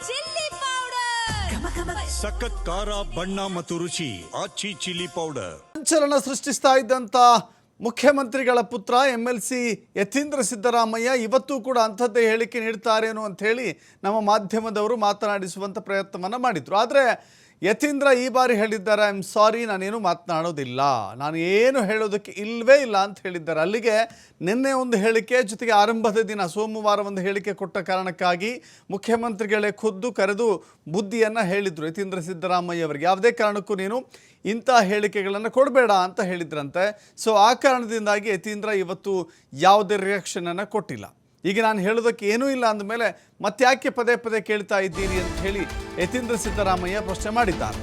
Chilli powder ಸಖತ್ ಖಾರ ಬಣ್ಣ ಮತ್ತು ರುಚಿ ಆಚಿ ಚಿಲ್ಲಿ ಪೌಡರ್ ಸಂಚಲನ ಸೃಷ್ಟಿಸ್ತಾ ಇದ್ದಂಥ ಮುಖ್ಯಮಂತ್ರಿಗಳ ಪುತ್ರ MLC ಯತೀಂದ್ರ ಸಿದ್ದರಾಮಯ್ಯ ಇವತ್ತು ಕೂಡ ಅಂಥದ್ದೇ ಹೇಳಿಕೆ ನೀಡ್ತಾರೇನೋ ಅಂತ ಹೇಳಿ ನಮ್ಮ ಮಾಧ್ಯಮದವರು ಮಾತನಾಡಿಸುವಂಥ ಪ್ರಯತ್ನವನ್ನು ಮಾಡಿದರು. ಆದರೆ ಯತೀಂದ್ರ ಈ ಬಾರಿ ಹೇಳಿದ್ದಾರೆ, ಐ ಆಮ್ ಸಾರಿ, ನಾನೇನು ಮಾತನಾಡೋದಿಲ್ಲ, ನಾನು ಏನು ಹೇಳೋದಕ್ಕೆ ಇಲ್ಲವೇ ಇಲ್ಲ ಅಂತ ಹೇಳಿದ್ದಾರೆ. ಅಲ್ಲಿಗೆ ನಿನ್ನೆ ಒಂದು ಹೇಳಿಕೆ ಜೊತೆಗೆ ಆರಂಭದ ದಿನ ಸೋಮವಾರ ಒಂದು ಹೇಳಿಕೆ ಕೊಟ್ಟ ಕಾರಣಕ್ಕಾಗಿ ಮುಖ್ಯಮಂತ್ರಿಗಳೇ ಖುದ್ದು ಕರೆದು ಬುದ್ಧಿಯನ್ನು ಹೇಳಿದರು ಯತೀಂದ್ರ ಸಿದ್ದರಾಮಯ್ಯ ಅವರಿಗೆ. ಯಾವುದೇ ಕಾರಣಕ್ಕೂ ನೀನು ಇಂಥ ಹೇಳಿಕೆಗಳನ್ನು ಕೊಡಬೇಡ ಅಂತ ಹೇಳಿದ್ರಂತೆ. ಸೊ ಆ ಕಾರಣದಿಂದಾಗಿ ಯತೀಂದ್ರ ಇವತ್ತು ಯಾವುದೇ ರಿಯಾಕ್ಷನನ್ನು ಕೊಟ್ಟಿಲ್ಲ. ಈಗ ನಾನು ಹೇಳೋದಕ್ಕೆ ಏನೂ ಇಲ್ಲ ಅಂದಮೇಲೆ ಮತ್ತ್ಯಾಕೆ ಪದೇ ಪದೇ ಕೇಳ್ತಾ ಇದ್ದೀರಿ ಅಂತ ಹೇಳಿ ಯತೀಂದ್ರ ಸಿದ್ದರಾಮಯ್ಯ ಪ್ರಶ್ನೆ ಮಾಡಿದ್ದಾರೆ.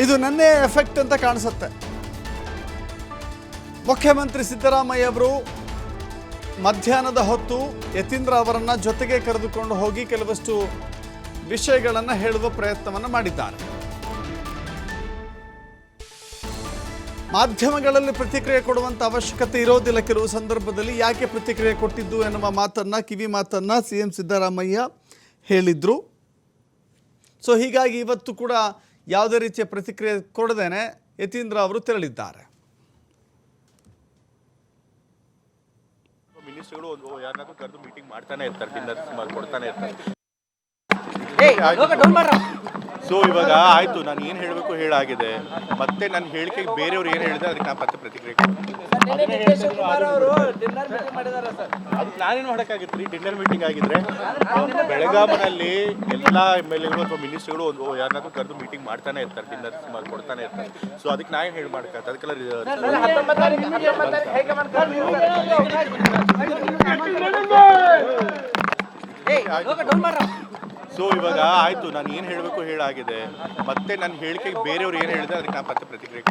ಇದು ನನ್ನೇ ಎಫೆಕ್ಟ್ ಅಂತ ಕಾಣಿಸುತ್ತೆ. ಮುಖ್ಯಮಂತ್ರಿ ಸಿದ್ದರಾಮಯ್ಯ ಅವರು ಮಧ್ಯಾಹ್ನದ ಹೊತ್ತು ಯತೀಂದ್ರ ಅವರನ್ನು ಜೊತೆಗೆ ಕರೆದುಕೊಂಡು ಹೋಗಿ ಕೆಲವಷ್ಟು ವಿಷಯಗಳನ್ನು ಹೇಳುವ ಪ್ರಯತ್ನವನ್ನು ಮಾಡಿದ್ದಾರೆ. ಮಾಧ್ಯಮಗಳಲ್ಲಿ ಪ್ರತಿಕ್ರಿಯೆ ಕೊಡುವಂಥ ಅವಶ್ಯಕತೆ ಇರೋದಿಲ್ಲ. ಕೆಲವು ಸಂದರ್ಭದಲ್ಲಿ ಯಾಕೆ ಪ್ರತಿಕ್ರಿಯೆ ಕೊಟ್ಟಿದ್ದು ಎನ್ನುವ ಮಾತನ್ನು, ಕಿವಿ ಮಾತನ್ನು CM ಸಿದ್ದರಾಮಯ್ಯ ಹೇಳಿದರು. ಸೊ ಹೀಗಾಗಿ ಇವತ್ತು ಕೂಡ ಯಾವುದೇ ರೀತಿಯ ಪ್ರತಿಕ್ರಿಯೆ ಕೊಡದೇನೆ ಯತೀಂದ್ರ ಅವರು ತೆರಳಿದ್ದಾರೆ. ಮಿನಿಸ್ಟರ್ಗಳು ಯಾರನ್ನಾದ್ರೂ ಕರೆದು ಮೀಟಿಂಗ್ ಮಾಡ್ತಾನೆ ಇರ್ತಾರೆ, ಡಿನ್ನರ್ ಕೊಡ್ತಾನೆ ಇರ್ತಾರೆ. ಸೊ ಇವಾಗ ಆಯ್ತು, ನಾನು ಏನು ಹೇಳಬೇಕು ಹೇಳಾಗಿದೆ. ಮತ್ತೆ ನನ್ನ ಹೇಳಿಕೆಗೆ ಬೇರೆಯವ್ರು ಏನು ಹೇಳಿದ್ರೆ ಅದಕ್ಕೆ ನಾನು ಮತ್ತೆ ಪ್ರತಿಕ್ರಿಯೆ ನಾನೇನು ಮಾಡೋಕ್ಕಾಗಿತ್ತು ರೀ. ಡಿನ್ನರ್ ಮೀಟಿಂಗ್ ಆಗಿದ್ರೆ ಬೆಳಗಾಮನಲ್ಲಿ ಎಲ್ಲ MLAಗಳು ಅಥವಾ ಮಿನಿಸ್ಟರ್ಗಳು ಯಾರನ್ನಾದ್ರೂ ಕರೆದು ಮೀಟಿಂಗ್ ಮಾಡ್ತಾನೆ ಇರ್ತಾರೆ, ಡಿನ್ನರ್ ಕೊಡ್ತಾನೆ ಇರ್ತಾರೆ. ಸೊ ಅದಕ್ಕೆ ನಾನು ಏನು ಹೇಳಿ ಮಾಡಕ್ಕೆ ಅದಕ್ಕೆಲ್ಲ ಸೊ ಇವಾಗ ಆಯ್ತು, ನಾನು ಏನು ಹೇಳಬೇಕು ಹೇಳಾಗಿದೆ. ಮತ್ತೆ ನನ್ನ ಹೇಳಿಕೆಗೆ ಬೇರೆಯವ್ರು ಏನು ಹೇಳಿದ್ರೆ ಅದಕ್ಕೆ ನಾನು ಮತ್ತೆ ಪ್ರತಿಕ್ರಿಯೆ